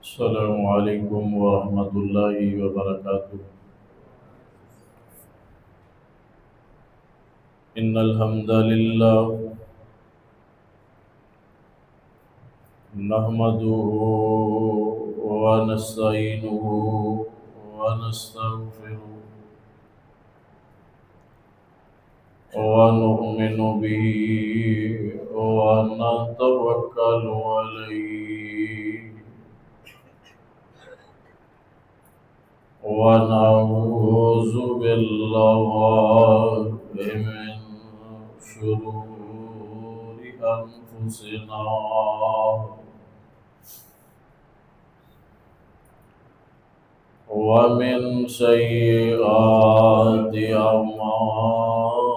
السلام عليكم ورحمة الله وبركاته. إن الحمد لله نحمده ونستعينه ونستغفره ونؤمن به ونتوكل عليه ونعوذ بالله من شرور أنفسنا ومن سيئات أعمالنا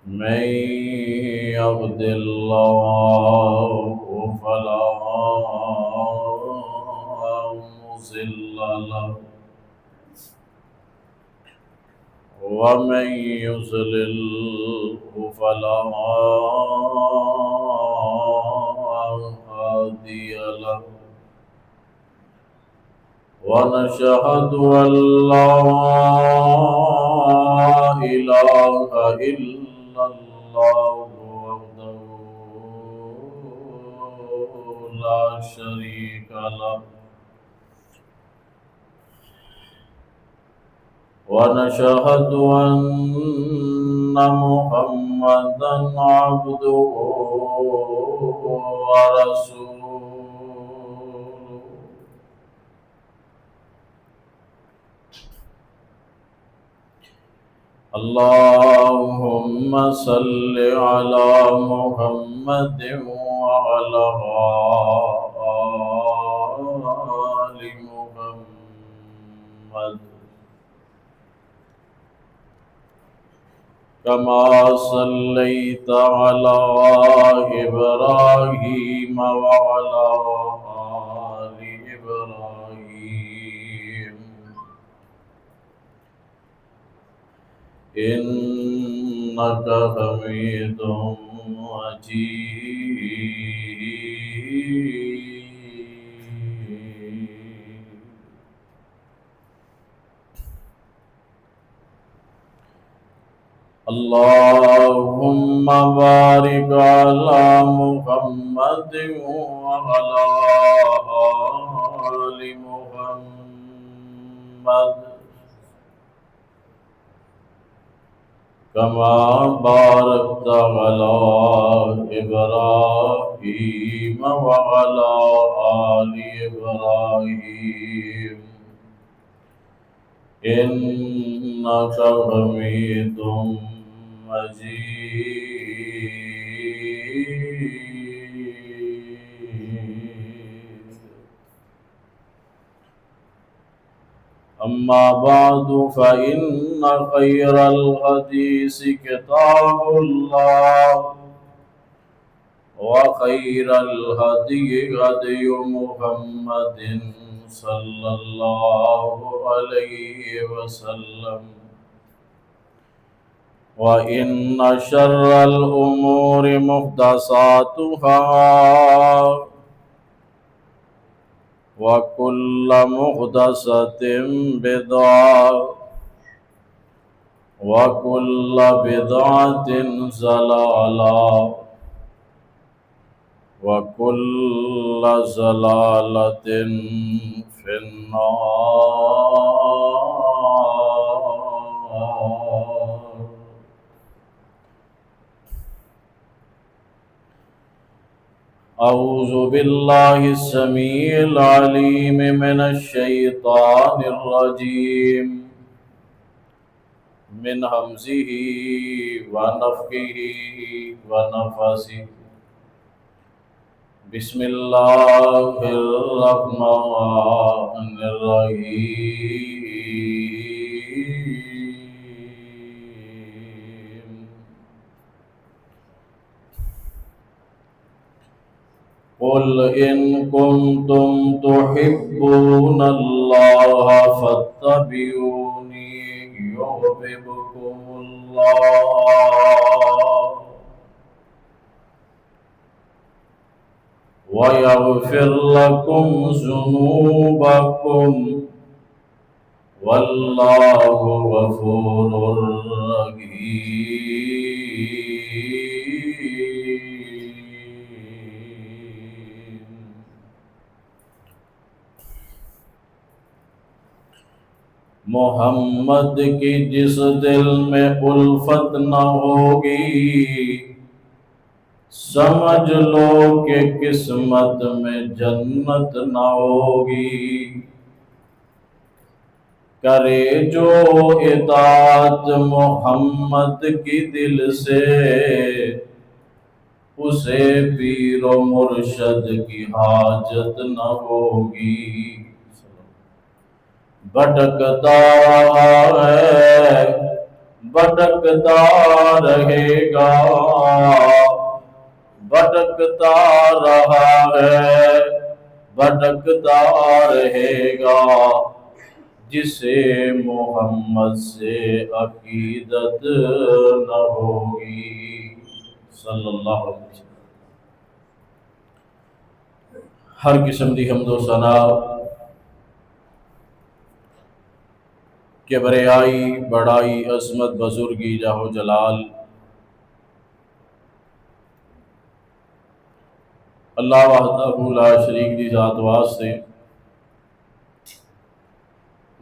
من يهد الله فلا مضل له ومن يضلل فلا هادي له ونشهد أن لا إله إلا الله وحده لا شريك له ونشهد أن محمدا عبده ورسوله اللهم صل على محمد وعلى آل محمد كما صليت على إبراهيم وعلى آل إبراهيم إنك حميد مجيد. اللهم بارك على محمد وعلى آل محمد كما باركت على إبراهيم وعلى آل إبراهيم إنك حميد مجيد. أما بعد فإن خير الحديث كتاب الله وخير الهدي هدي محمد صلى الله عليه وسلم وإن شر الأمور محدثاتها وكل محدثة بدعة وكل بدعة ضلالة وكل ضلالة في النار. أعوذ بالله السميع العليم من الشيطان الرجيم من همزه ونفخه ونفثه. بسم الله الرحمن الرحيم. قل إن كنتم تحبون الله فاتبعوني يحببكم الله वयग़फ़िर लकुम ज़ुनूबकुम वल्लाहु गफ़ूरुर रहीम। मोहम्मद की जिस दिल में उल्फत न होगी, समझ लो कि किस्मत में जन्नत न होगी। करे जो इताअत मोहम्मद की दिल से, उसे पीरो मुर्शद की हाजत न होगी। भटकता है, भटकता रहेगा, भटकता रहा है, भटकता रहेगा, जिसे मोहम्मद से अकीदत न होगी। सल्लल्लाहु अलैहि वसल्लम। हर किस्म की हम्दो सना के बरियाई बड़ाई अज़मत बुजुर्गी जाहो जलाल अल्लाह वहदहू ला शरीक दी ज़ात वास्ते।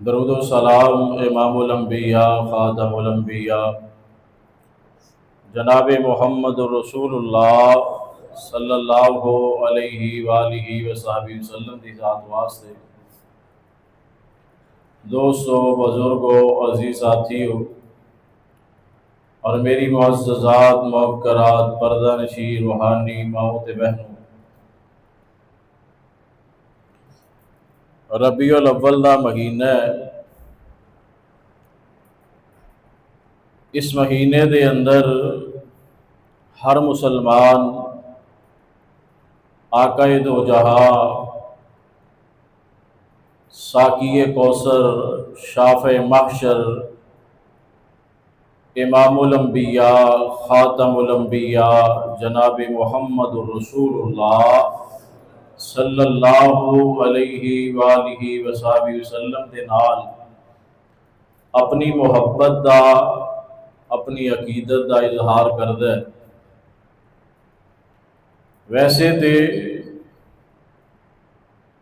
दरूद व सलाम इमामुल अंबिया खातमुल अंबिया जनाब मोहम्मद रसूलुल्लाह सल्लल्लाहु अलैहि वालिहि वसल्लम दी ज़ात वास्ते। दोस्तों, बुजुर्गों, अजीज़ साथियों और मेरी मुअज़्ज़ज़ात मुअक्करात पर्दा नशी रूहानी माओ ते बहनों, रबीउल अव्वल दा महीना है। इस महीने दे अंदर हर मुसलमान आकाए दो जहां साकिए कौसर शाफ़े महशर इमामुल अंबिया खातमुल अंबिया जनाब मोहम्मद रसूलुल्लाह सल्लल्लाहु अलैहि वालिहि वसल्लम दे नाल अपनी मुहब्बत दा अपनी अकीदत का इजहार करदा है। वैसे तो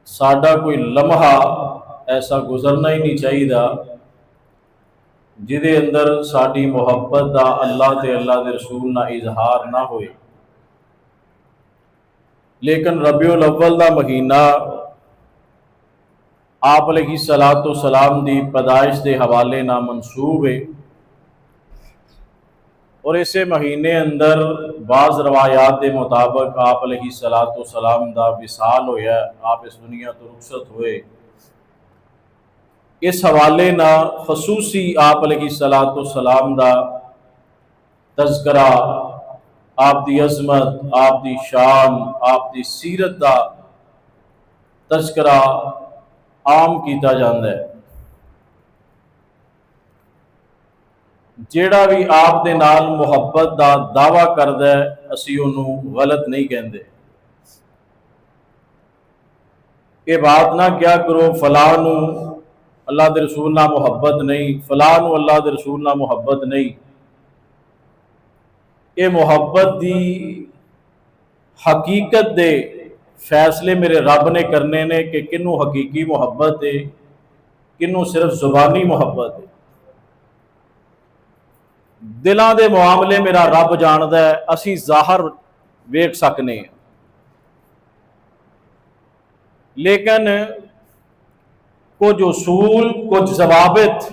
साडा कोई लम्हा ऐसा गुजरना ही नहीं चाहिए जिदे अंदर साडी मुहब्बत का अल्लाह ते अल्लाह के रसूल ना इजहार ना होए। लेकिन रबीउल अव्वल का महीना आप अलैहिस्सलातु सलाम दी पैदाइश के हवाले ना मनसूब है और इसे महीने अंदर बाज़ रवायात के मुताबिक आप अलैहिस्सलातु सलाम दा विसाल होया, आप इस दुनिया तो रुखसत हुए। इस हवाले ना खसूसी आप अलैहिस्सलातु सलाम दा तज़किरा, आप दी अज़मत, आप दी शान, आप दी सीरत दा तज़किरा आम किया जाता है। जेड़ा भी आप दे नाल मुहब्बत का दावा करदा है, असी उन्होंने गलत नहीं कहते। ये बात ना क्या करो फलां नू अल्लाह के रसूल ना मुहब्बत नहीं, फलां नू अल्लाह के रसूल ना मुहब्बत नहीं। ये मुहब्बत की हकीकत दे फैसले मेरे रब ने करने ने कि किनू हकीकी मुहब्बत है, किनू सिर्फ जुबानी मुहब्बत है। दिलों के मामले मेरा रब जानदा है, असी ज़ाहिर वेख सकने हैं। लेकिन कुछ उसूल, कुछ जवाबित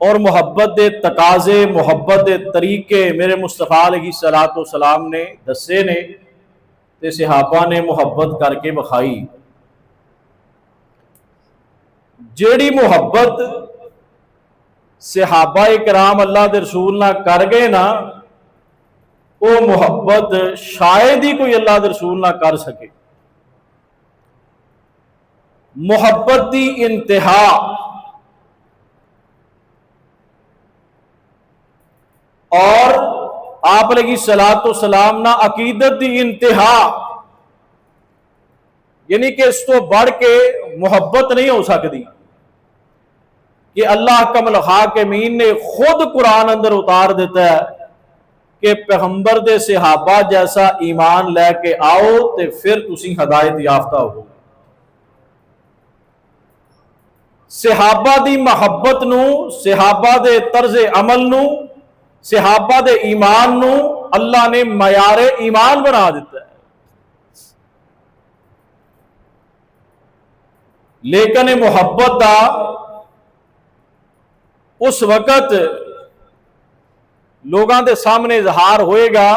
और मुहब्बत के तकाजे, मुहब्बत के तरीके मेरे मुस्तफा अलैहिस्सलातु सलाम ने दसे ने ते सहाबा ने मुहब्बत करके विखाई। जेड़ी मुहब्बत सहाबा इकराम अल्लाह के रसूल ना कर गए ना, वो मुहब्बत शायद ही कोई अल्लाह के रसूल ना कर सके। मुहब्बत की इंतहा और आप अलैहिस्सलातु सलाम ना अकीदत की इंतहा यानी कि इस तो बढ़ के मुहब्बत नहीं हो सकती कि अल्लाह कमल हाकिमीन ने खुद कुरान अंदर उतार देता है कि पैगंबर दे सहाबा जैसा ईमान लैके आओ तो फिर तुसी हदायत याफ्ता हो। सहाबा दी मुहब्बत नू, सहाबा दे तर्ज अमल नू, सहाबा दे ईमान नू अल्लाह ने मयारे ईमान बना दिता है। लेकिन मुहब्बत का उस वक्त लोगों के सामने इजहार होएगा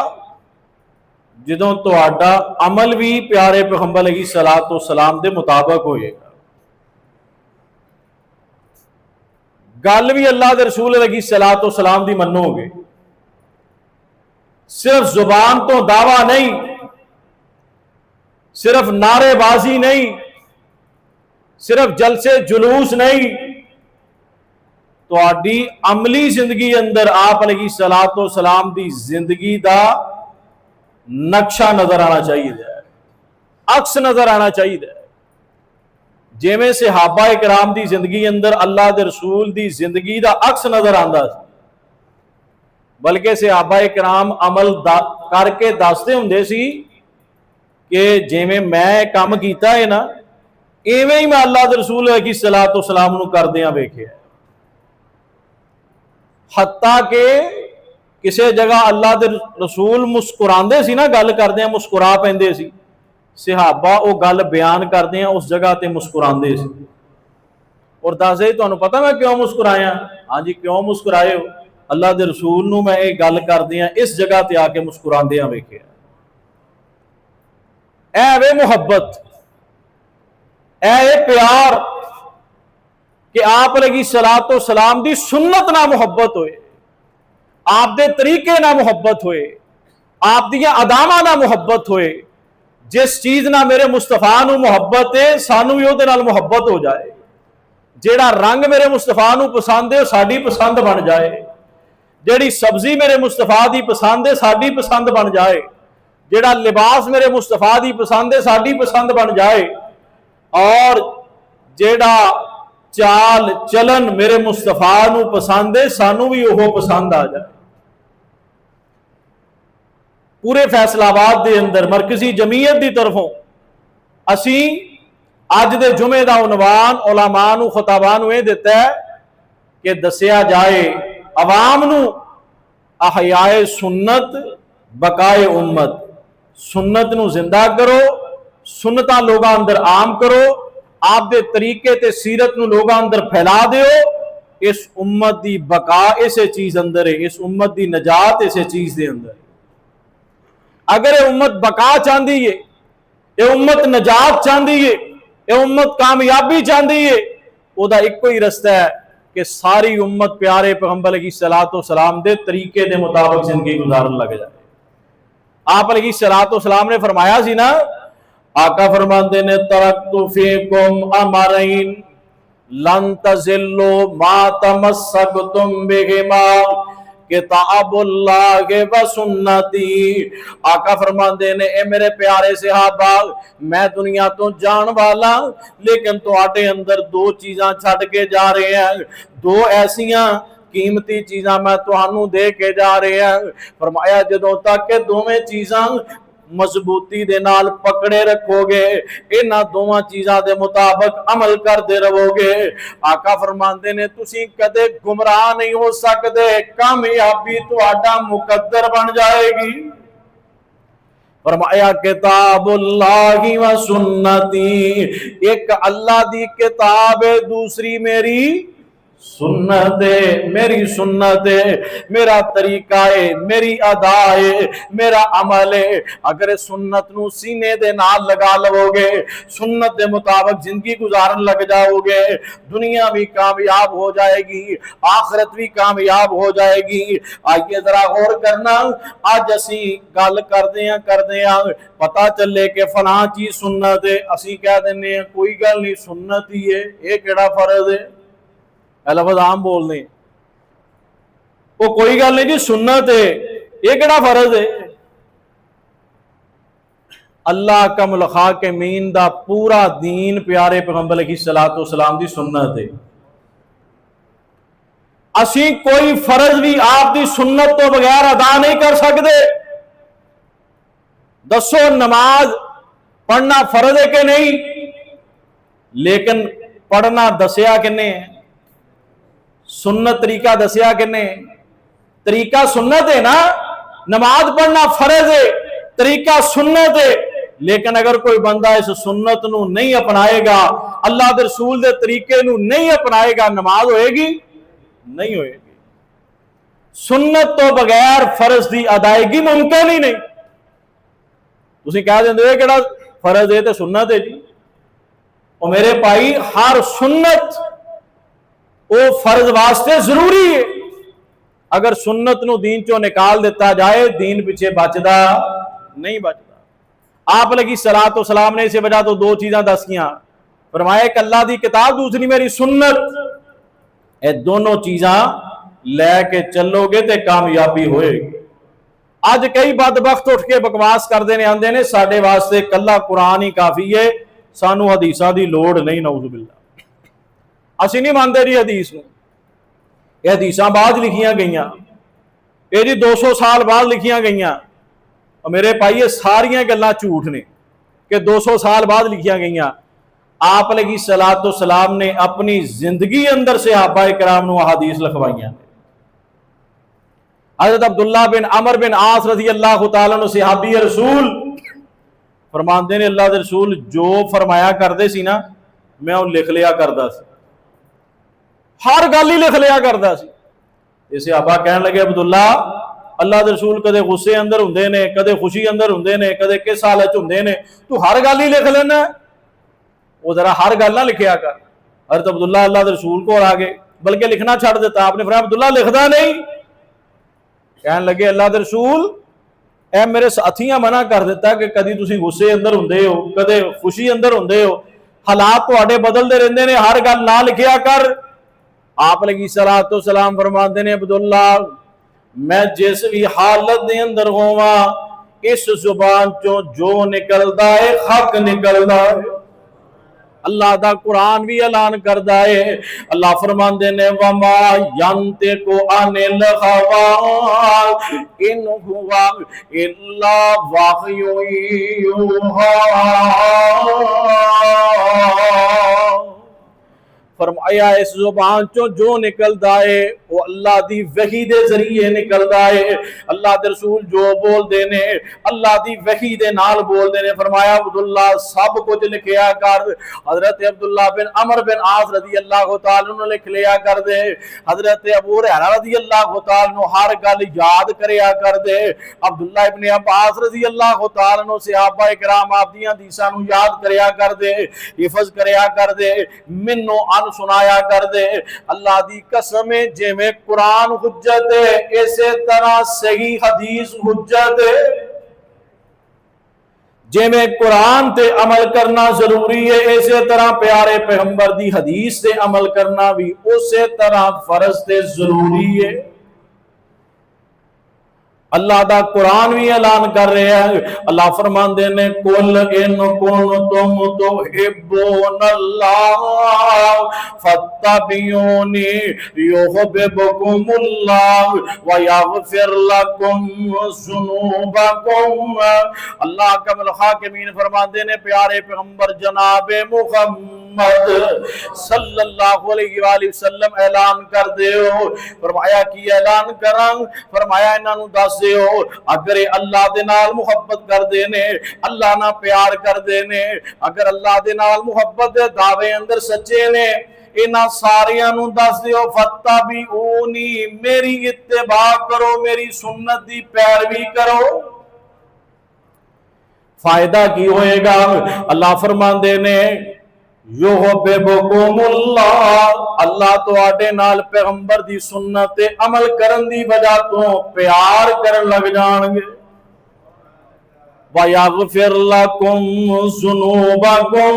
जदों तुहाडा अमल भी प्यारे पैगंबर अलैहिस्सलातु वस्सलाम के मुताबिक होएगा, गल भी अल्लाह के रसूल अलैहिस्सलातु वस्सलाम की मनोगे। सिर्फ जुबान तो दावा नहीं, सिर्फ नारेबाजी नहीं, सिर्फ जलसे जुलूस नहीं, तो अमली जिंदगी अंदर आप अलैहिस्सलातु वस्सलाम की जिंदगी का नक्शा नजर आना चाहिए, अक्स नजर आना चाहिए। जिवें सहाबा इकराम की जिंदगी अंदर अल्लाह के रसूल की जिंदगी का अक्स नजर आता, बल्कि सहाबा इकराम अमल करके दसते होंदे सी कि जिवें मैं काम कीता है ना, इवें ही मैं अल्लाह के रसूल अलैहिस्सलातु वस्सलाम नूं करदियां वेखिया। हत्ता के किसी जगह अल्लाह के रसूल मुस्कुराते सी ना, गल करदे मुस्कुरा पैंदे सी, सहाबा वो गल बयान करते हैं उस जगह ते मुस्कुराते सी और दसदे तुहानूं पता मैं क्यों मुस्कुराया? हाँ जी, क्यों मुस्कुराए हो? अल्लाह के रसूल नूं मैं ये गल करदियां इस जगह ते आके मुस्कुरांदियां वेखिया। ऐ वे मुहब्बत, ऐ प्यार कि आप अलैहिस्सलातु वस्सलाम दी सुन्नत ना मुहब्बत होए, आप दे तरीके ना मुहब्बत होए, आप दियां अदावां ना मुहब्बत होए। जिस चीज ना मेरे मुस्तफा नूं मुहब्बत है, सानू भी उहदे नाल मुहब्बत हो जाए। जेड़ा रंग मेरे मुस्तफा नूं पसंद है साडी पसंद बन जाए, जेड़ी सब्जी मेरे मुस्तफा दी पसंद है साडी पसंद बन जाए, जेड़ा लिबास मेरे मुस्तफा दी पसंद है साडी पसंद बन जाए, और जेड़ा चाल चलन मेरे मुस्तफा नूं पसंद है सानू भी ओह पसंद आ जाए। पूरे फैसलाबाद के अंदर मरकजी जमीयत की तरफों असी अज दे जुमे का उनवान उलमा नूं खताबा नूं यह दिता है कि दसिया जाए अवाम नूं अहयाए सुन्नत बकाए उम्मत, सुन्नत नूं जिंदा करो, सुन्नतां लोगां अंदर आम करो, आप दे तरीके ते सीरत नूं लोगां अंदर फैला दिओ। इस उम्मत की बका इसे चीज अंदर है, इस उम्मत की नजात इसे चीज के अंदर। अगर ये उम्मत बका चाहती है, ये उम्मत नजात चाहती है, ये उम्मत कामयाबी चाहती है, उहदा इक्को ही रस्ता है कि सारी उम्मत प्यारे पैगंबर अलैहिस्सलातु वस्सलाम दे तरीके दे मुताबिक जिंदगी गुजारन लग जाए। आप अलैहिस्सलातु वस्सलाम ने फरमाया सी ना, आका फरमाते ने तरक्तु फीकुम अमरैन लन तज़िल्लु मा तमस्सकतुम बिहिमा किताबुल्लाह व सुन्नती। आका फरमाते ने ए मेरे प्यारे सहाबा, मैं दुनिया तो जान वाला लेकिन तुहाडे अंदर दो चीज़ां छड्ड के जा रहे हैं, दो ऐसियां कीमती चीज़ां मैं तुहानू दे के जा रहे हैं। फरमाया जदों तक के दोवें चीज़ां मजबूती दे नाल पकड़े रखोगे, इन्हां दोवां चीज़ां दे मुताबिक अमल करते रहोगे, आका फरमाते ने तुसी कदे गुमराह नहीं हो सकते, कामयाबी तुहाडा मुकद्दर बन जाएगी। फरमाया किताबुल्लाहि व सुन्नती, एक अल्लाह दी किताब है, दूसरी मेरी सुन्नत है, मेरी सुन्नत है, मेरा तरीका है, मेरी अदा है, मेरा अमल है। अगर सुन्नत नूं सीने दे नाल लगा लवोगे, सुन्नत दे मुताबिक जिंदगी गुजारन लग जाओगे, दुनिया भी कामयाब हो जाएगी, आखिरत भी कामयाब हो जाएगी। आइए जरा गौर करना, आज असी गल करदे हां पता चले कि फलां चीज सुन्नत है, असी कह दिंदे हां कोई गल नहीं सुन्नत ही है, ये केड़ा फर्ज है, लफ्ज़ आम बोलने, वो कोई गल नहीं जी सुन्नत है, ये केड़ा फर्ज है। अल्लाह कमल खाकिमीन दा पूरा दीन प्यारे पैगंबर अलैहिस्सलातु वस्सलाम दी सुन्नत है। असी कोई फर्ज भी आप दी सुन्नत तो बगैर अदा नहीं कर सकते। दसो नमाज पढ़ना फर्ज है कि नहीं, लेकिन पढ़ना दसिया किने है, सुन्नत तरीका दसिया किने, तरीका सुन्नत है ना। नमाज पढ़ना फर्ज है, तरीका सुन्नत है, लेकिन अगर कोई बंदा इस सुन्नत नू नहीं अपनाएगा, अल्लाह दे रसूल दे तरीके नू नहीं अपनाएगा, नमाज होएगी नहीं होएगी। सुन्नत तो बगैर फर्ज की अदायगी मुमकिन ही नहीं। तुसीं कह देंदे हो किहड़ा फर्ज है तो सुन्नत है जी। और मेरे भाई हर सुन्नत वो फर्ज वास्ते जरूरी है। अगर सुन्नत नू दीन चो निकाल दिता जाए, दीन पिछे बचदा नहीं बचदा। आप लगी सलात तो सलाम ने इसे वजह तो दो चीज़ां दसियां, फरमाया एक अल्लाह की किताब, दूसरी मेरी सुन्नत। ये दोनों चीज़ां लैके चलोगे तो कामयाबी होएगी। अज कई बदबख्त उठ के बकवास करते ने, आंदे ने साडे वास्ते कल्ला कुरान ही काफ़ी है, सानू हदीसां दी लोड़ नहीं। नऊज़ुबिल्लाह, असीं नहीं मानते जी हदीस नूं। ये हदीसां बाद लिखियां गईयां, ये जी 200 साल बाद लिखियां गईयां। और मेरे भाई ये सारियां गल्लां झूठ ने कि 200 साल बाद लिखियां गईयां। आप लगी सलातो सलाम ने अपनी जिंदगी अंदर सहाबा इकराम नूं हदीस लिखवाइयां। हज़रत अब्दुल्ला बिन अमर बिन आस रज़ी अल्लाह तआला अन्हु सहाबी रसूल फरमाते ने, अल्लाह दे रसूल जो फरमाया करते सी ना, मैं वो लिख लिया करता सी, हर गल ही लिख लिया करता सी। ये सहाबा कहन लगे, अब्दुल्ला अल्लाह दे रसूल कदे गुस्से अंदर हुंदे ने, कदे खुशी अंदर हुंदे ने, कदे किस हालत हुंदे ने, तू हर गल ही लिख लेना। वो जरा हर गल ना लिखिया कर। हज़रत अब्दुल्ला अल्लाह दे रसूल को आ गए, बल्कि लिखना छड़ दिता। आपने फरमाया अब्दुल्ला लिखदा नहीं। कहन लगे अल्लाह दे रसूल ए मेरे साथियां मना कर दिता कि कदी तुसीं गुस्से अंदर हुंदे हो, कदे खुशी अंदर हुंदे हो, हालात तुहाडे बदलते रहंदे ने, हर गल ना लिखिया कर। आप लगी सलातो सलाम फरमाते ने, अब्दुल्ला मैं जिस भी हालत दे अंदर होवा, इस जुबान चो जो निकलदा है हक निकलदा है। अल्लाह दा कुरान भी ऐलान करदा है। अल्लाह फरमांदे ने, वमा यंतिकु अनिल हवा इन हुवा इल्ला वहयु यूहा। फरमाया इस जुबान चो जो निकलदा है वो अल्लाह दी वही दे जरिए निकलदा है। अल्लाह दे रसूल जो बोलदे ने अल्लाह दी वही दे नाल बोलदे ने। फरमाया अब्दुल्ला सब कुछ लिखिया कर। हजरत अब्दुल्ला बिन अमर बिन आस रज़ी अल्लाह तआला अन्हु लिख लिया कर दे। हजरत अबू हुरैरा रज़ी अल्लाह तआला अन्हु हर गल याद करया कर दे। अब्दुल्ला इब्न अब्बास रज़ी अल्लाह तआला अन्हु सहाबा इकराम आप दी हदीसां नूं याद करया कर दे, हिफज करया कर दे, मैनू सुनाया कर दे। अल्लाह दी कसम है, जिवें कुरान हुज्जत है इसे तरह सही हदीस हुज्जत है। जिवें कुरान ते अमल करना जरूरी है, इसे तरह प्यारे पैगंबर दी हदीस से अमल करना भी उसे तरह फर्ज ते जरूरी है। अल्लाह दा कुरान भी ऐलान कर रहे हैं। अल्लाह फरमाते ने, कुल इन कुंतुम तुहिब्बूनल्लाह फत्तबिऊनी युहिब्बुकुमुल्लाह व यगफिर लकुम ज़ुनूबकुम। अल्लाह कमल हाकिमीन फरमाते ने, प्यारे पैगंबर जनाब मुहम्मद सल्लल्लाहु अलैहि वसल्लम ऐलान कर दे। फरमाया कि ऐलान करंग, फरमाया इन्हां नूं दस हो, अगर अल्लाह दे नाल मुहब्बत कर देने, अल्लाह ना प्यार कर देने, अगर अल्लाह दे नाल मुहब्बत दे दावे अंदर सच्चे ने, इन्हां सारियां नूं दस दिओ फत्तबिऊनी, मेरी इत्तिबा करो, मेरी सुन्नत दी पैरवी करो। फायदा की होएगा? अल्लाह फरमांदे ने, अल्लाह तुहाडे नाल पैगंबर दी सुन्नत ते अमल करन दी वजह तो प्यार करन लग जाणगे। वयगफिर लकुम ज़ुनूबकुम,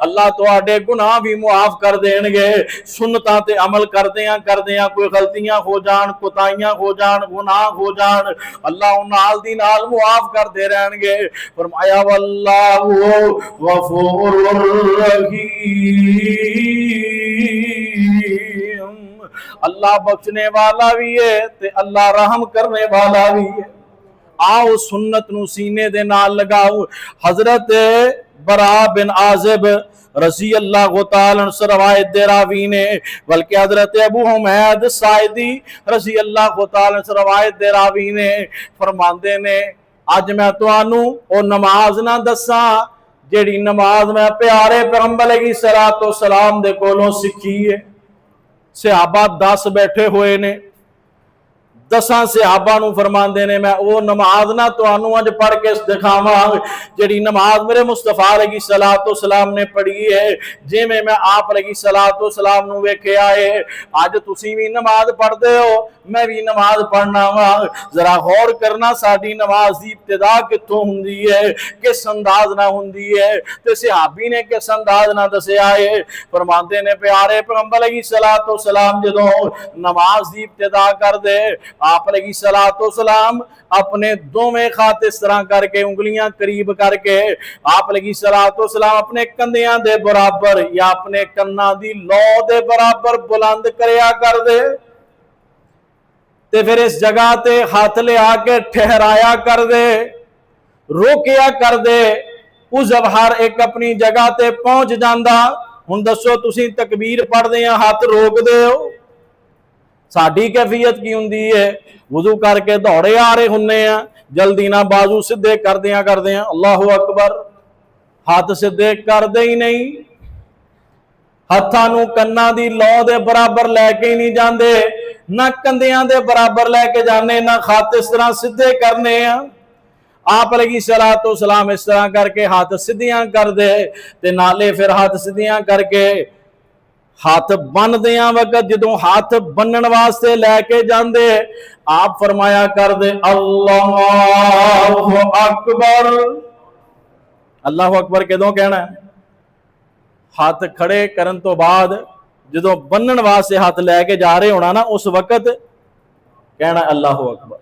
अल्लाह तुहाडे गुनाह भी मुआफ कर देंगे। सुन्नतां ते अमल करदियां कोई गलतियां हो जान, कोताहियां हो जान, गुनाह हो जान, अल्लाह नाल दी नाल मुआफ करते रहेंगे। फरमाया वल्लाहु गफूरुर रहीम, अल्लाह बख्शने वाला भी है ते अल्लाह रहम करने वाला भी है। आओ सुन्नत नू सीने दे नाल लगाओ। हजरत बरा बिन आजिब रजी अल्लाह तआला से रवायत दे रावी ने, बल्कि हजरत अबू हुमैद साइदी रजी अल्लाह तआला से रवायत दे रावी ने फरमांदे ने, अज मैं तुहानू ओ नमाज ना दसा जेड़ी नमाज मैं प्यारे पैगंबर अलैहिस्सलातु सलाम दे कोलों सीखी है। सहाबा 10 बैठे हुए ने, 10 सहाबा नू फरमांदे ने, मैं वो नमाज ना तुहानू अज पढ़ के दिखावा जिहड़ी नमाज मेरे मुस्तफा अलैहिस्सलातु सलाम ने पढ़ी है। जिवें मैं आप अलैहिस्सलातु सलाम नू वेखिया है, अज तुसीं भी नमाज पढ़दे हो, मैं भी नमाज पढ़ना वा। जरा गौर करना साडी नमाज की इब्तिदा कित्थों हुंदी है, किस अंदाज ना हुंदी है, ते सहाबी ने किस अंदाज ना दसिया है। फरमांदे ने प्यारे पैगंबर अलैहिस्सलातु सलाम जदों नमाज की इब्तिदा करदे, आप अलैहिस्सलातु सलाम अपने दोवें हाथ इस तरह करके उंगलियां करीब करके आप अलैहिस्सलातु सलाम अपने कंधियां दे बराबर या अपने कन्ना दी लौ दे बराबर बुलंद करया कर दे, ते फिर इस जगह ते हाथ ले आके ठहराया कर दे, रोकिया कर दे। उस जब हर एक अपनी जगह ते पहुंच जाता। हुण दसो तुसीं तकबीर पढ़दे आ हाथ रोक दे हो, साडी कैफियत की हुंदी है? वुजू करके दौड़े आ रहे हुन्ने आ, जल्दी ना बाजू सीधे करदियां करदियां अल्लाहु अकबर, हाथ सीधे करदे ही नहीं, हत्थां नू कन्ना दी लौ दे बराबर लैके ही नहीं जांदे, ना कंधियां दे बराबर लैके जाने, ना हाथ इस तरह सीधे करने आ। आप अलैहिस्सलातु सलाम इस तरह करके हाथ सीधियां कर दे, ते नाले फिर हाथ सीधियां करके हाथ बनदिया वक्त जदों हाथ बनन वास्ते लैके जांदे, आप फरमाया कर दे अल्लाहु अकबर। अल्लाहु अकबर कदों कहना है? हाथ खड़े करन तो बाद जदों बनन वास्ते हाथ लैके जा रहे होना ना, उस वक्त कहना अल्लाहु अकबर।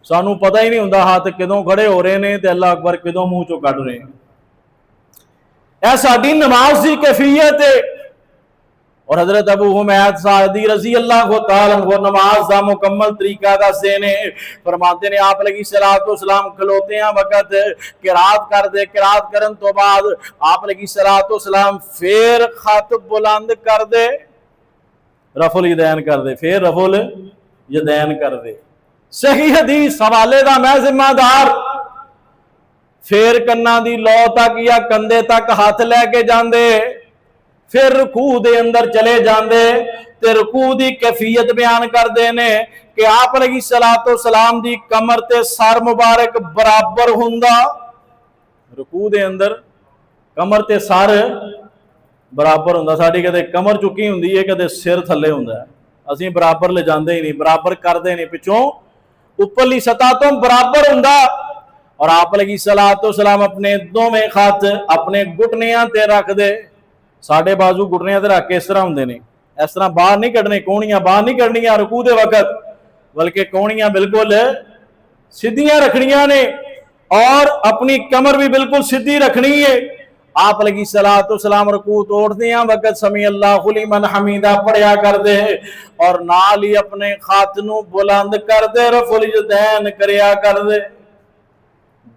सानू पता ही नहीं हुंदा हाथ कदों खड़े हो रहे ने ते अल्लाह अकबर कदों मुंह चों कढ रहे हैं। यह साडी नमाज की कैफियत है। और हजरत अबू हुमैद सादी रजी अल्लाह तआला अन्हु नमाज का मुकम्मल तरीका दसदे ने, फरमाते ने आप अलैहिस्सलातु सलाम खलोतियां वक्त किरात कर दे, किरात करन तो बाद आप अलैहिस्सलातु सलाम फिर खत बुलंद कर दे, रफुल यदैन कर दे, फिर रफुल यदैन कर दे। सही हदीस हवाले का मैं जिम्मेदार। फिर कन्ना दी लौ तक या कंधे तक हाथ लैके जांदे, फिर रुकू दे अंदर चले जांदे, ते रुकू दी कैफियत बयान करते ने कि आप अलैहिस्सलातु सलाम दी कमर ते सर मुबारक बराबर हुंदा। रुकू दे अंदर कमर ते सर बराबर हुंदा। साडी कदे कमर चुकी हुंदी है, कदे सिर थल्ले हुंदा है, असीं बराबर ले जांदे ही नहीं, बराबर करदे नहीं, पिछों उपरली सतह तो बराबर हुंदा। और आप अलैहिस्सलातु सलाम अपने दोवें हाथ अपने घुटनियां ते रख दे, साढ़े बाजू घुटनियां ते रख के इस तरह होंदे ने, इस तरह बाहर नहीं कढ़ने, कोहणियां बाहर नहीं कढ़नियां रुकू दे वक्त, बल्कि कोहणियां बिल्कुल सीधियां रखनियां ने और अपनी कमर भी बिल्कुल सीधी रखनी है। आप अलैहिस्सलातु सलाम रुकू तोड़दियां वक्त समी अल्लाहु लिमन हमीदा पढ़िया कर दे और नाल ही अपने हाथ नू बुलंद कर दे, रफुल यदैन करया कर दे।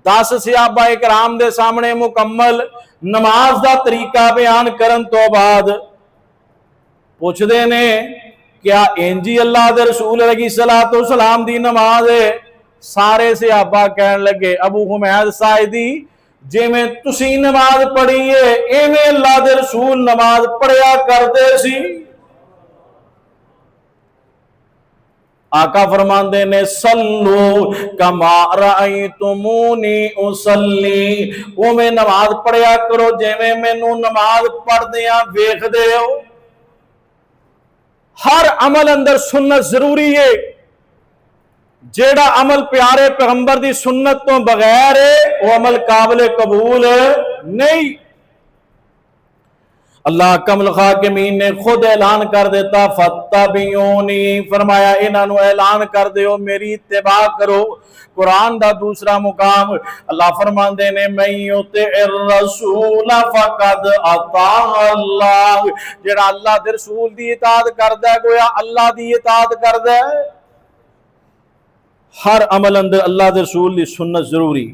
10 सहाबा इकराम दे सामने मुकम्मल नमाज का तरीका बयान करन तो बाद पुछदे ने क्या इंजी अल्लाह दे रसूल अलैहिस्सलातु सलाम दी नमाज है? सारे सहाबा कहन लगे अबू हुमैद साइदी जिवें तुसीं नमाज पढ़ी है इवें अल्लाह दे रसूल नमाज पढ़िया करदे सी। आका फरमांदे ने सल्लू कमा रअयतुमूनी उसल्ली, उवें नमाज पढ़िया करो जिवें मैनू नमाज पढ़दियां वेखदे हो। हर अमल अंदर सुन्नत जरूरी है। जेड़ा अमल प्यारे पैगंबर दी सुन्नत तो बगैर है वो अमल काबिल कबूल नहीं। अल्लाह कमल खाकिमीन ने खुद ऐलान कर देता फत्तबियूनी, फरमाया इन्हों ऐलान कर दो मेरी इत्तिबा करो। कुरान दा दूसरा मुकाम अल्लाह फरमांदे ने मैं युति रसूल फकद अता अल्लाह, जेड़ा अल्लाह दे रसूल दी इताअत करदा है गोया अल्लाह दी इताअत करदा है। हर अमल अंदर अल्लाह दे रसूल दी सुन्नत जरूरी।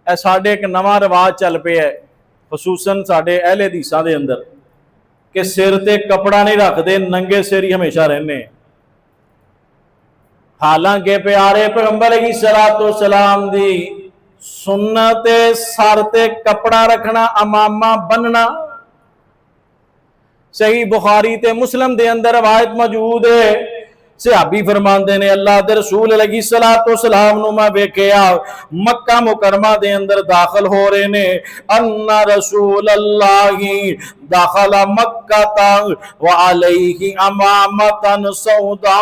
ए साडे एक नवा रिवाज चल पे है खसूसन साडे अहले हदीसां दे अंदर कि सिर ते कपड़ा नहीं रखते, नंगे सिर ही हमेशा रहने। हालांकि प्यारे पैगंबर अलैहिस्सलातु वस्सलाम दी सुन्नत सर ते कपड़ा रखना, अमामा बनना। सही बुखारी ते मुस्लिम दे अंदर रवायत मौजूद है, सहाबी फरमांदे ने अल्लाह दे रसूल अलैहिस्सलातु वस्सलाम नु मैं वेखिया मक्का मुकरमा दे अंदर दाखिल हो रहे ने। अन्ना रसूल अल्लाही दाखला मक्का व अलैहि अमामतन सौदा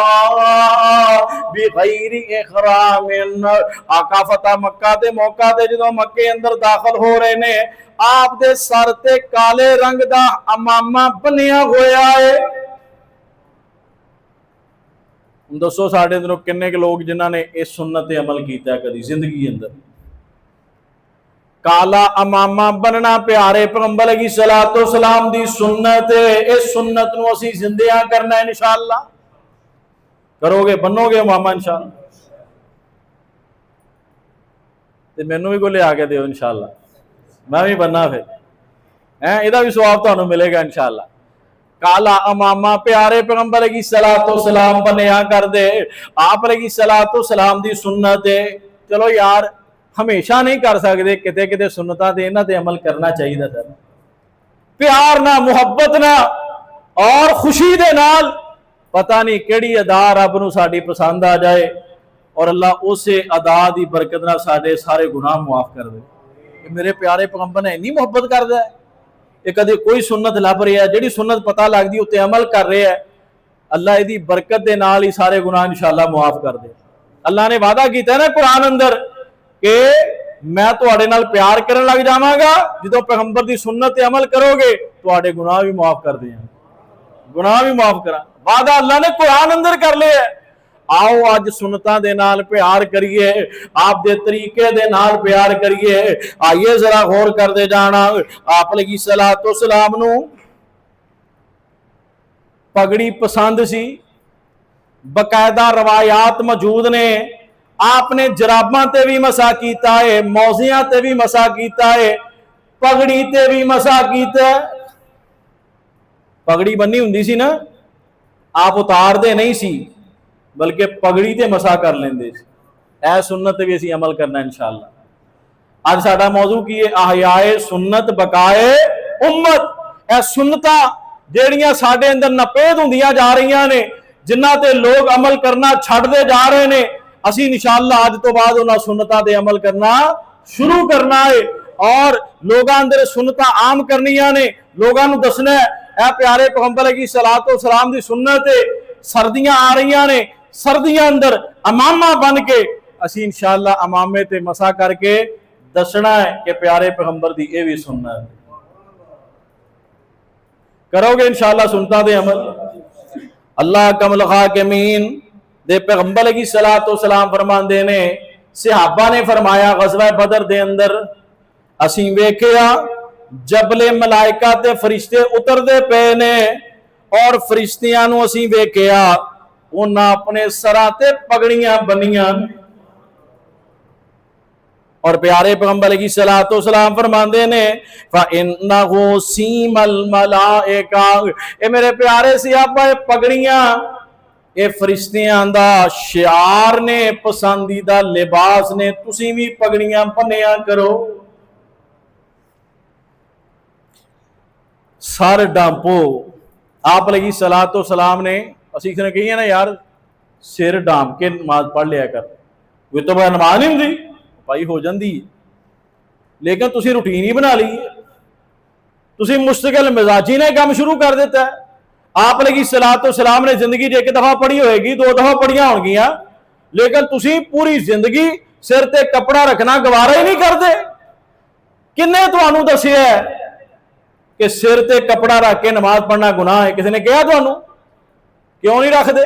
बिगैरि इहरामिन। आका फता मक्का दे मौका ते जदों मक्के अंदर दाखिल हो रहे ने, आप दे सर ते काले रंग दा अमामा बनिया होया है। दसो साढ़े अंदरों किन्ने के लोग जिन्हों ने इस सुन्नत पे अमल किया कभी जिंदगी अंदर। काला अमामा बनना प्यारे पैगंबर अलैहिस्सलातु वस्सलाम दी सुन्नत है। इस सुन्नत नूं असीं जिंदियां करना है इंशाअल्लाह। करोगे बनोगे अमामा इंशाअल्लाह। ते मैनू भी कोई लिया के दिओ इंशाअल्लाह, मैं भी बनना फिर है, इहदा भी सवाब तुहानूं मिलेगा इंशाअल्लाह। काला अमामा प्यारे पैगंबर अलैहिस्सलातु वस्सलाम बनया कर दे। आप अलैहिस्सलातु वस्सलाम दी सुन्नत है। चलो यार हमेशा नहीं कर सकते, किते किते सुन्नतां ते इन्हां ते अमल करना चाहिए सर। प्यार ना मुहब्बत ना और खुशी दे नाल पता नहीं केड़ी अदा रब नूं साडी पसंद आ जाए और अल्लाह उस अदा दी बरकत नाल साडे सारे गुनाह मुआफ कर दे। मेरे प्यारे पैगंबर ने इन्नी मुहब्बत करदा है। कदे कोई सुन्नत लभ रहा है, जिहड़ी सुन्नत पता लगदी उत्ते अमल कर रहा है, अल्लाह इहदी बरकत दे नाल ही सारे गुनाह इंशाअल्लाह मुआफ कर दे। अल्लाह ने वादा किया है ना कुरान अंदर कि मैं तुहाडे नाल प्यार करन लग जावांगा जदों पैगंबर दी सुन्नत ते अमल करोगे, तुहाडे गुनाह भी माफ कर देंगे, गुनाह भी माफ करा। वादा अल्लाह ने कुरान अंदर कर लिया है। आओ अज सुन्नतां दे नाल प्यार करिए, आप दे तरीके दे नाल प्यार करिए। आइए जरा गौर करते जाना। आप अलैहिस्सलातु वस्सलाम नूं पगड़ी पसंद सी, बकायदा रवायात मौजूद ने। आपने जराबां ते भी मसा कीता है, मौजियां ते भी मसा कीता है, पगड़ी ते भी मसा कीता है। पगड़ी बन्नी हुंदी सी ना, आप उतारदे नहीं सी बल्कि पगड़ी ते मसा कर लेंदे सी। ऐ सुन्नत भी असीं अमल करना इंशाअल्लाह। अज साडा मौजू की है अहयाए सुन्नत बकाए उम्मत। ऐ सुन्नतां जेड़ियां साडे अंदर नपेद हुंदियां जा रही ने, जिन्हां ते लोग अमल करना छड्डदे जा रहे ने, असीं इंशाअल्लाह अज तो बाद उन्हां सुन्नतां ते अमल करना शुरू करना है और लोगां अंदर सुन्नतां आम करनियां ने। लोगां नूं दसना है ऐ प्यारे पैगंबर अलैहिस्सलातु वस्सलाम दी सुन्नत है। सर्दियां आ रही ने, सर्दियां अंदर अमामा बन के असीं इंशाअल्लाह अमामे ते मसा करके दसना है कि प्यारे पैगंबर दी ये भी सुनना है। करोगे इंशाअल्लाह सुनता दे अमल। अल्लाह कमल खाकिमीन दे पैगंबर अलैहिस्सलातु वस्सलाम फरमांदे ने, सहाबा ने फरमाया गज़वा बदर दे अंदर असीं वेखिया जबले मलाइका ते फरिश्ते उतरदे पे ने और फरिश्तियां नूं असीं वेखिया उन्हां अपने सरां ते पगड़ियां बनियां। और प्यारे पैगंबर अलैहिस्सलातु वस्सलाम फरमांदे ने फ़इन्नहु सीमल मलाइका, ए मेरे प्यारे सियापा पगड़ियां ये फरिश्तियां दा शिआर ने, पसंदीदा लिबास ने। तुसीं भी पगड़ियां बन्निया करो। सर डांपो। आप अलैहिस्सलातु वस्सलाम ने असीं कही ना यार सिर डांप के नमाज पढ़ लिया कर, कोई तो मैं नमाज नहीं होंदी भाई हो जाती, लेकिन तुसीं रूटीन ही बना ली है, तुसीं मुस्तकिल मिजाजी ने काम शुरू कर दिता है। आप अलैहिस्सलातु वस्सलाम ने जिंदगी एक दफा पढ़ी होएगी, दो दफा पढ़िया होंगियां, लेकिन तुसी पूरी जिंदगी सिर ते कपड़ा रखना गवारा ही नहीं करते। किन्ने तुहानू दस्सिया है कि सिर ते कपड़ा रख के नमाज पढ़ना गुनाह है? किसी ने कहा तुहानू? क्यों नहीं रखते?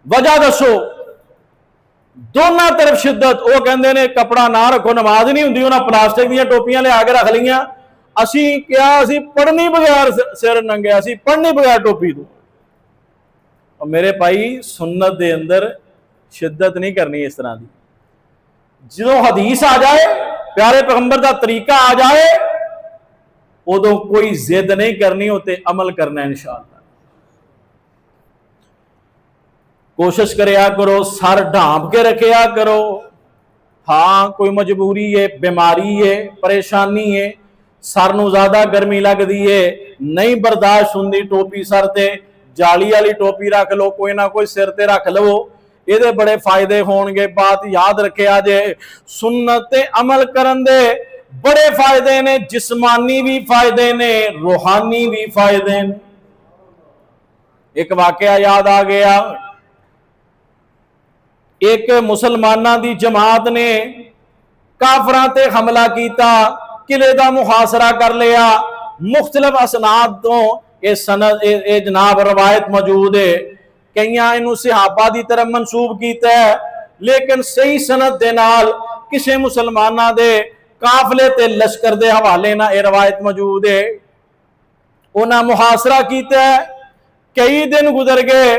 वजह दसो। दोनों तरफ शिद्दत। वो कहते हैं कपड़ा ना रखो नमाज नहीं होंगी, उन्हें प्लास्टिक दी टोपियां लिया के रख लिया। असी क्या, असी पढ़नी बगैर सिर नंगे, असी पढ़नी बगैर टोपी तो। और मेरे भाई सुन्नत दे अंदर शिद्दत नहीं करनी इस तरह की। जो हदीस आ जाए, प्यारे पैगंबर का तरीका आ जाए, उदों कोई जिद नहीं करनी, होते अमल करना इंशाअल्लाह। कोशिश करया करो, सर ढांप के रखया करो। हाँ कोई मजबूरी है, बीमारी है, परेशानी है, सर नूं ज्यादा गर्मी लगती है, नहीं बर्दाश्त होंदी टोपी सर ते, जाली वाली टोपी रख लो, कोई ना कोई सिर ते रख लो, ये बड़े फायदे होंगे। बात याद रखिया जे, सुन्नत ते अमल करन दे बड़े फायदे ने, जिस्मानी भी फायदे ने, रूहानी भी फायदे ने। एक वाकया याद आ गया, एक मुसलमाना दी जमात ने काफरां ते हमला किया, किले का मुहासरा कर लिया। मुख्तलिफ असनाद तो ये सनद ये जनाब रवायत मौजूद है, कई इनू सहाबा की तरफ मनसूब किया है, लेकिन सही सनद दे नाल किसी मुसलमाना दे काफले ते लश्कर के हवाले ना ये रवायत मौजूद है। उन्हें मुहासरा किया, कई दिन गुजर गए,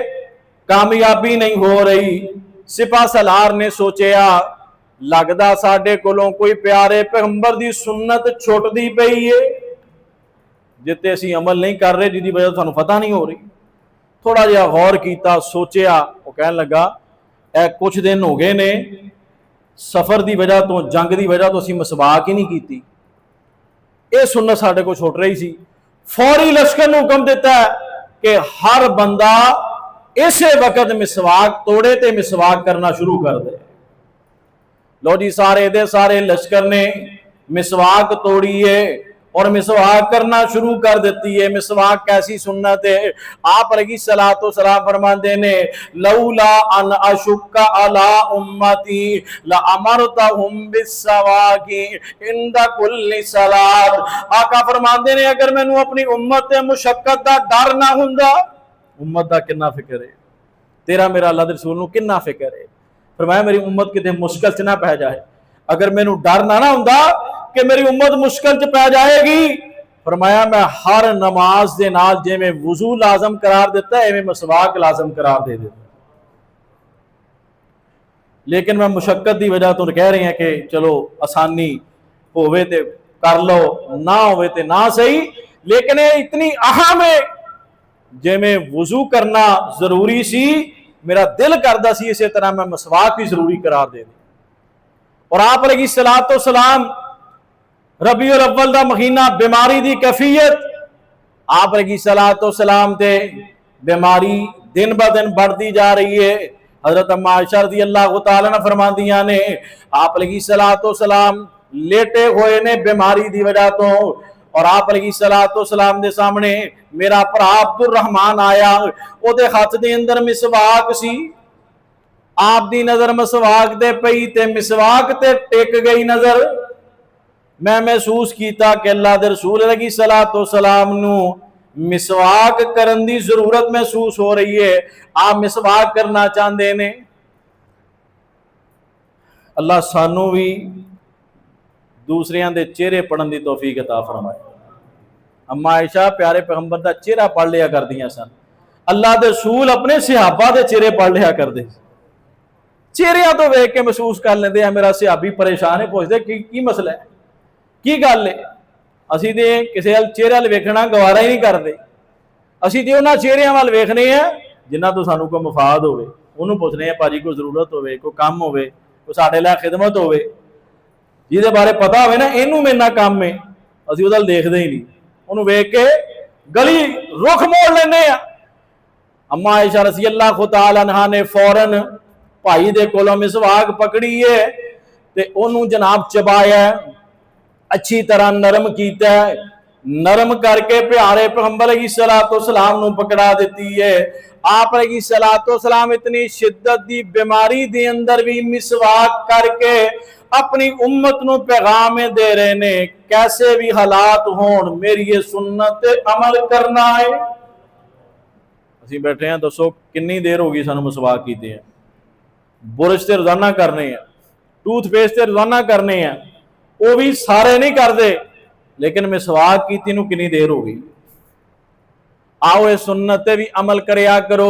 कामयाबी नहीं हो रही। सिपा सलार ने सोचा, लगता साडे कोलों कोई प्यारे पैगंबर की सुन्नत छुटती पई है, जिते असीं अमल नहीं कर रहे, जिसकी वजह सानूं पता नहीं हो रही। थोड़ा जिहा गौर किया, सोचा, वो कहन लगा ए कुछ दिन हो गए ने, सफर की वजह तो, जंग की वजह तो असीं मसवाक ही नहीं की, ये सुन्नत साडे को छुट रही सी। फौरी लश्कर नूं हुक्म दिता कि हर बंदा इसे वक्त मिसवाक तोड़े ते मिसवाक करना शुरू कर दे। लो जी, सारे दे सारे लश्कर ने मिसवाक तोड़ी है और मिसवाक करना शुरू कर देती है। मिसवाक कैसी सुन्नत है, आप अलैहि सलातो सलाम फरमाते ने, लौला अन अशुक्का अला उम्मती ला अमरतहुम बिस्सवाकी इंदा कुल्ली सलात। आका फरमाते ने, अगर मैनू अपनी उम्मत ते मुशक्कत दा डर ना हुंदा, उम्मत दा कितना फिक्र है, तेरा मेरा अल्लाह दे रसूल नूं कितना फिक्र है। फरमाया मेरी उम्मत किते मुश्किल च ना पै जाए। अगर मैनू डर ना होंदा कि मेरी उम्मत मुश्किल च पै जाएगी, फरमाया मैं हर नमाज दे नाल जिवें वुजू लाजम करार दिता है, एवें मसवाक लाजम करार दे देता। लेकिन मैं मुशक्कत की वजह तो कह रही हैं कि चलो आसानी होवे ते कर लो, ना होवे ते ना सही, लेकिन ये इतनी अहम है, जिवें वुजू करना जरूरी सी, मेरा दिल करता सी इसी तरह मैं मसवाक भी जरूरी करार दे दी। और आप अलैहि सलातो सलाम रबीउल अव्वल दा महीना, बीमारी दी कैफियत, आप अलैहि सलातो सलाम ते बीमारी दिन ब दिन बढ़ती जा रही है। हजरत अम्मा आयशा रज़ी अल्लाह तआला अन्हा फरमांदियां ने, आप अलैहि सलातो सलाम लेटे हुए ने बीमारी दी वजह तो, और आप अलैहि सलातो सलाम दे सामने मेरा भरा अब्दुल रहमान आया, ओदे हाथ दे अंदर मिसवाक सी। आप दी नजर मिसवाक ते पई ते मिसवाक ते टिक गई नजर। मैं महसूस किया कि अल्लाह दे रसूल अलैहि सलातो सलाम नूं मिसवाक करन दी जरूरत महसूस हो रही है, आप मिसवाक करना चाहते ने। अल्लाह सानू भी दूसरियां दे चेहरे पढ़न दी तौफीक अता फरमाए। अम्मा आयशा प्यारे पैगंबर दा चेहरा पढ़ लिया करदियां सन, अल्लाह दे रसूल अपने सहाबा दे चेहरे पढ़ लिया करदे। चेहरिया तो वेख के महसूस कर लेंदे आ मेरा सहाबी परेशान है, पुछदे की मसला है, की गल है। असीं ते किसी चेहरे वाल वेखना गवारा ही नहीं करते, असीं ते उन्हां चेहरिਆਂ वाल वेखने हैं जिन्हां तो सानू कोई मफाद होवे, उन्होंने पुछने हैं भाजी कोई जरूरत होवे, कोई काम होवे, कोई साडे लई खिदमत होवे, जिहदे बारे पता होवे ना इनू मेरे नाल काम है, असीं उहदा देखदे ही नहीं, उन्होंने वेख के गली रुख मोड़ लेने। अम्मा आयशा रज़ी अल्लाह तआला अन्हा ने फौरन भाई दे कोलों मिसवाक पकड़ी है ते उन्होंने जनाब चबाया, अच्छी तरह नरम किया, नरम करके प्यारे पैगंबर अलैहि सलातो सलाम नूं पकड़ा देती है। आप अलैहिस्सलातो सलाम इतनी शिद्दत दी बीमारी दे अंदर भी मिसवाक करके अपनी उम्मत नूं पैगाम दे रहे ने, कैसे भी हालात होण मेरी ये सुन्नत अमल करना है। असीं बैठे हैं, दसो कितनी देर होगी सानू मिसवाक कीते हैं, बुरश ते रोजाना करने हैं, टूथपेस्ट ते रोजाना करने हैं, वो भी सारे नहीं करते, लेकिन मिसवाक कीती नूं कितनी देर हो गई। आओ इस सुन्नत भी अमल करया करो,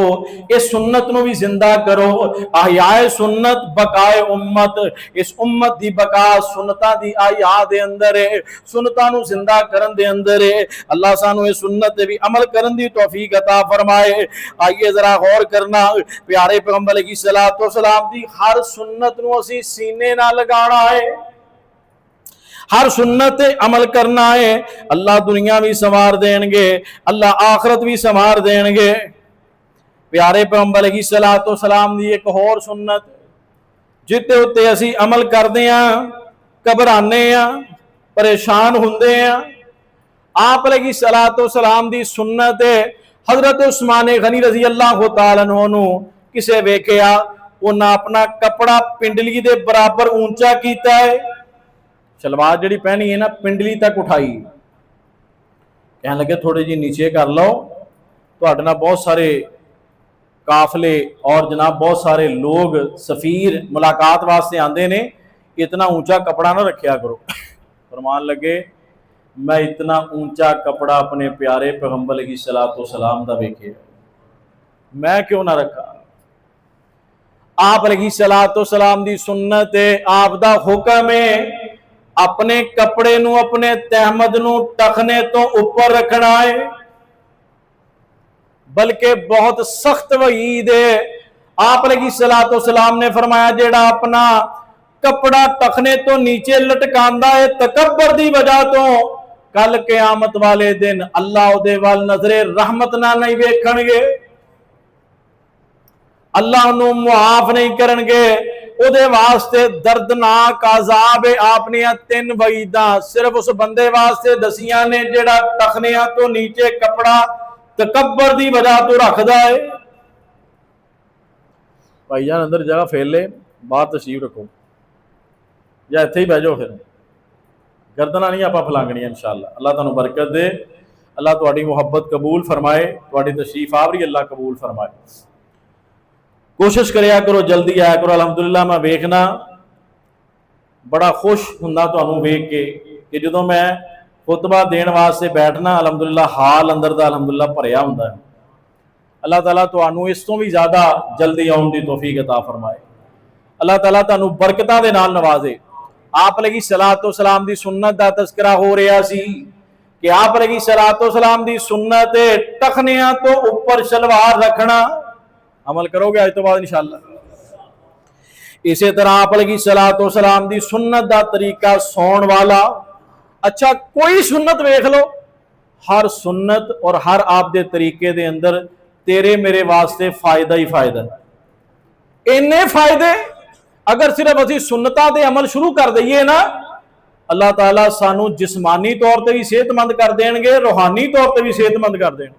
इस सुन्नत नूं भी जिंदा करो। अहयाए सुन्नत बकाए उम्मत, इस उम्मत दी बका सुन्नतां दी अहया दे अंदर है, सुन्नतां नूं जिंदा करन दे अंदर है। अल्लाह सानू इस सुन्नत भी अमल करन दी तौफीक अता फरमाए। आइए जरा गौर करना, प्यारे पैगंबर अलैहिस्सलातो सलाम दी हर सुन्नत नूं असीं सीने नाल लगाना है, हर सुन्नत अमल करना है। अल्लाह दुनिया भी संवार देंगे, अल्लाह आखरत भी संवार देंगे। प्यारे पैगंबर अलैहिस्सलातो सलाम दी एक होर सुन्नत जिते उत्ते असी अमल करते हैं, घबराने हैं, परेशान होंदे हैं। आप अलैहिस्सलातो सलाम दी सुन्नत है, हजरत उस्मान गनी रजी अल्लाह तआला अन्हु नूं किसे वेखिया, उन्हें अपना कपड़ा पिंडली दे बराबर ऊंचा किया है, शलवार जी पहनी है ना पिंडली तक उठाई, कहने लगे थोड़ी जी नीचे कर लो, तो बहुत सारे काफले और जनाब बहुत सारे लोग सफीर मुलाकात वास्ते आते ने, इतना ऊंचा कपड़ा ना रखा करो। फरमान लगे मैं इतना ऊंचा कपड़ा अपने प्यारे पैगंबर अलैहिस्सलातो सलाम दा वेखे, मैं क्यों ना रखा। आप अलैहिस्सलातो सलाम दी सुन्नत है, आप दा हुक्म है अपने कपड़े नू अपने तहमद नू टखने तो ऊपर रखना है, बल्कि बहुत सख्त वईद है। आप अलैहिस्सलातो सलाम ने फरमाया जेड़ा अपना कपड़ा टखने तो नीचे लटकांदा है तकब्बर दी वजह तो, कल क़यामत वाले दिन अल्लाह उहदे वल नजरे रहमत नाल नहीं वेखणगे, अल्लाह नू मुआफ नहीं करनगे, उहदे वास्ते दर्दनाक अजाब है। आपने तीन वईदा सिर्फ उस बंदे वास्ते दसिया ने जेड़ा टखनिया तो नीचे कपड़ा तकब्बर दी वजह तो रखदा है। भाईजान अंदर जगह फैले, बाहर तशरीफ रखो या इत्थे ही बह जाओ, फिर गर्दना नहीं आप फलांगनियां इंशाअल्लाह। अल्लाह तुहानू बरकत दे, अल्लाह तुहाडी मुहब्बत कबूल फरमाए, तुहाडी तशरीफ आवरी अल्लाह कबूल फरमाए। कोशिश करया करो जल्दी आया करो। अलहमदुलिल्लाह मैं वेखना बड़ा खुश हुंदा तुहानू वेख के कि जदों मैं खुतबा देने वास्ते बैठना अलहमदुलिल्लाह हाल अंदर दा अलहमदुलिल्लाह भरिया हुंदा है। अल्लाह ताला तुहानू इस तो भी ज़्यादा जल्दी आउण दी तौफीक अता फरमाए। अल्लाह ताला तुहानू बरकतां दे नाल नवाजे। आप अलैहिस्सलातो सलाम दी सुन्नत दा तज़किरा हो रहा सी कि आप अलैहिस्सलातो सलाम दी सुन्नत टखनियां तो ऊपर शलवार रखना, अमल करोगे आज तो बाद इंशाअल्लाह। इसी तरह आप अलैहिस्सलातो सलाम दी सुन्नत दा तरीका सौण वाला। अच्छा कोई सुन्नत वेख लो, हर सुन्नत और हर आप दे तरीके दे अंदर तेरे मेरे वास्ते फायदा ही फायदा है। इन्ने फायदे अगर सिर्फ असी सुन्नतां दे अमल शुरू कर दईए ना, अल्लाह ताला सानू जिस्मानी तौर पर भी सेहतमंद कर देंगे, रूहानी तौर पर भी सेहतमंद कर देंगे।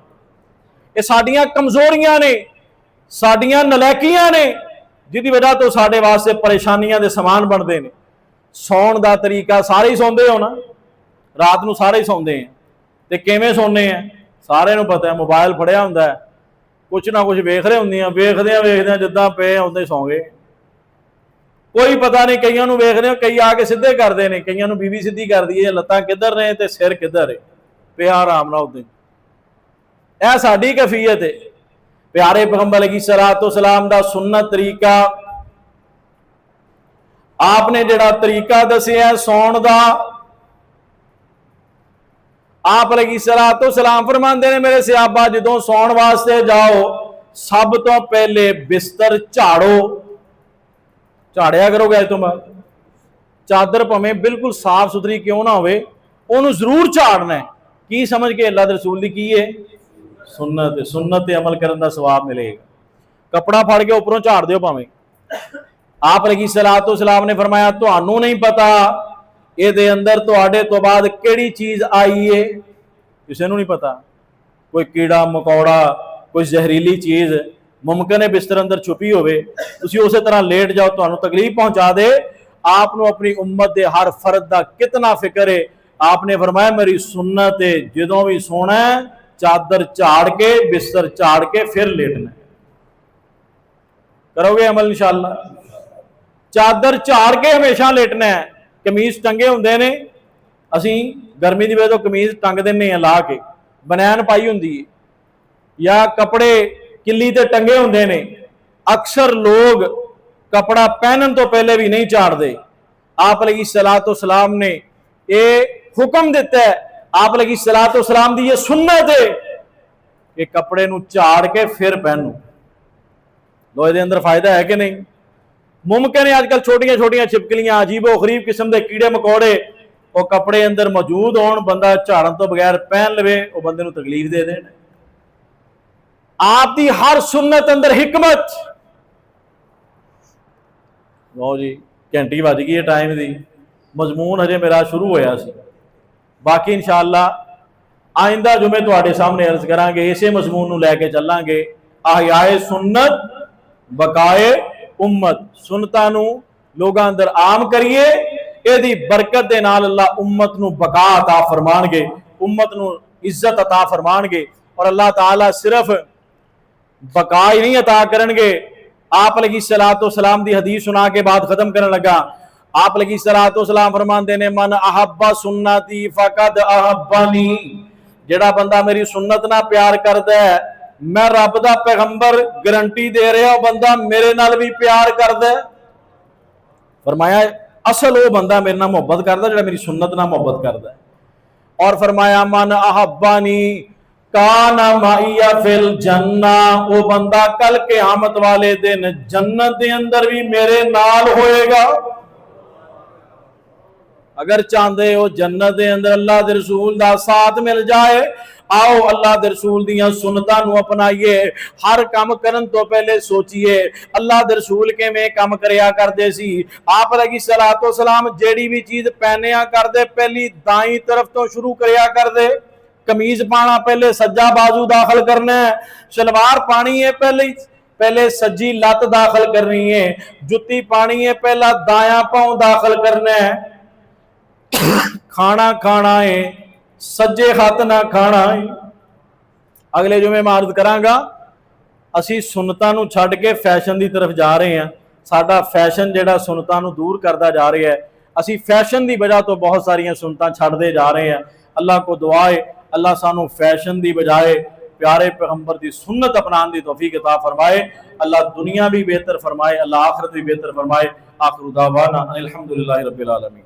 ये साडियां कमजोरियां ने, साडियां नलैकियां ने, जिहदी वजह तो साडे वास्ते परेशानियां दे समान बनते हैं। सौण दा तरीका सारे ही सौंदे हो ना, रात नूं सारे ही सौंदे हैं, ते किवें सौंदे हैं सारे नूं पता है। मोबाइल फड़िया हुंदा है, कुछ ना कुछ वेख रहे होंगे, वेखदे जिद्दां पे उदां ही सौ गए, कोई पता नहीं। कईयां नूं वेखदे कई आके सीधे करते हैं, कईयां नूं बीवी सीधी कर दी है, लत्तां किधर ने ते सिर किधर है, पे आराम नाल उदां। यह साडी कैफियत है। प्यारे पैगंबर अलैहिस्सलातो सलाम दा सुन्नत तरीका, आपने जिहड़ा तरीका दसिया सौण दा, आप अलैहिस्सलातो सलाम फरमांदे ने मेरे सहाबा जदों सौण वास्ते जाओ सब तो पहले बिस्तर झाड़ो, झाड़िया करोगे अज तो बाद, चादर भावें बिल्कुल साफ सुथरी क्यों ना होवे उन्होंने जरूर झाड़ना है। की समझ के अल्लाह दे रसूल दी की है सुन्नत, सुन्नत ते अमल करने का सवाब मिलेगा। कपड़ा फड़ के उपरों झाड़ दो भावें। आप अलैहिस्सलातो सलाम ने फरमाया तुहानू नहीं पता ये अंदर तुहाडे तो बाद केड़ी चीज आई है, किसी नूं नहीं पता। कोई कीड़ा मकौड़ा कोई जहरीली चीज़ मुमकिन है बिस्तर अंदर छुपी होवे, तुसीं उस तरह लेट जाओ, तुहानूं तकलीफ पहुंचा दे। आपनों अपनी उम्मत के हर फर्द का कितना फिक्र है। आपने फरमाया मेरी सुन्नत है, जदों भी सोना है चादर झाड़ के बिस्तर झाड़ के फिर लेटना। करोगे अमल इंशाअल्लाह? चादर झाड़ के हमेशा लेटना है। कमीज टंगे होंगे ने, असी गर्मी की वजह तो कमीज टंग देने ला के, बनैन पाई होंगी है, या कपड़े किली ते टंगे होंगे ने। अक्सर लोग कपड़ा पहनने तो पहले भी नहीं झाड़ते। आप लगी सलातो सलाम ने यह हुक्म दिता है, आप लगी सलातो सलाम की यह सुन्नत है कि कपड़े नूं झाड़ के फिर पहनो। लो ये अंदर फायदा है कि नहीं? मुमकिन है अजकल छोटिया छोटिया छिपकलियां अजीबो गरीब किस्म के कीड़े मकौड़े वो कपड़े अंदर मौजूद होण, बंदा झाड़न तो बगैर पहन लवे, वो बंदे नूं तकलीफ दे देण। आपकी हर सुन्नत अंदर हिकमत। लो जी घंटी वज गई है टाइम की, मजमून हजे मेरा शुरू होया सी, बाकी इंशाअल्लाह आइंदा जुमे तुहाडे सामने अर्ज करांगे, इसे मजमून नूं लैके चलांगे। आहियाए सुन्नत बकाए उम्मत, सुन्नतां नूं लोगां अंदर आम करिए, इहदी बरकत दे नाल अल्लाह उम्मत नूं बका अता फरमाणगे, उम्मत नूं इज्जत अता फरमाणगे। और अल्लाह ताला सिर्फ बका ही नहीं अता करनगे। आप लगी सलातो सलाम दी हदीस सुना के बाद खत्म करने लगा। आप लगी सलातो सलाम फरमाते ने मन अहब्बा सुन्नती फकद अहब्बनी, जेड़ा बंदा मेरी सुन्नत ना प्यार करदा है, मैं रब दा पैगंबर गारंटी दे रहा बंदा मेरे नाल भी प्यार करदा है। फरमाया असल वो बंदा मेरे नाल मोहब्बत करदा जेड़ा मेरी सुन्नत नाल मोहब्बत करदा है। और फरमाया मन अहब्बानी काना माइया फिल जन्ना, वो बंदा कल क़यामत वाले दिन जन्नत के अंदर भी मेरे नाल होएगा। अगर चाहते हो जन्नत के अंदर अल्लाह के रसूल का साथ मिल जाए, आओ अल्लाह के रसूल दियां सुन्नतां नूं अपनाइए। हर काम करन तो पहले सोचिए अल्लाह के रसूल किवें काम करया करदे सी। आप लगी सलातो सलाम जेड़ी भी चीज पहनिया करदे पहली दाई तरफ तो शुरू करया करदे। कमीज पाना पहले सज्जा बाजू दाखिल करना है, शलवार पानी है पहले सज्जी लत दाखिल करनी है, जुत्ती पानी है पहला दाया पांव दाखिल करना है, खाना खाना है सज्जे हथ ना खाना है। अगले जुमे मैं अर्ज करांगा, असी सुन्नतां नूं छड्ड के फैशन की तरफ जा रहे हैं। साडा फैशन जिहड़ा सुन्नतां नूं दूर करता जा रहा है। असी फैशन की वजह तो बहुत सारिया सुन्नतां छड्डदे जा रहे हैं। अल्लाह को दुआ है अल्लाह सानू फैशन की बजाय प्यारे पैगंबर की सुन्नत अपनाने की तौफीक अता फरमाए। अल्लाह दुनिया भी बेहतर फरमाए, अल्लाह आखिरत भी बेहतर फरमाए। आखिर दावाना अल्हम्दुलिल्लाहि रब्बिल आलमीन।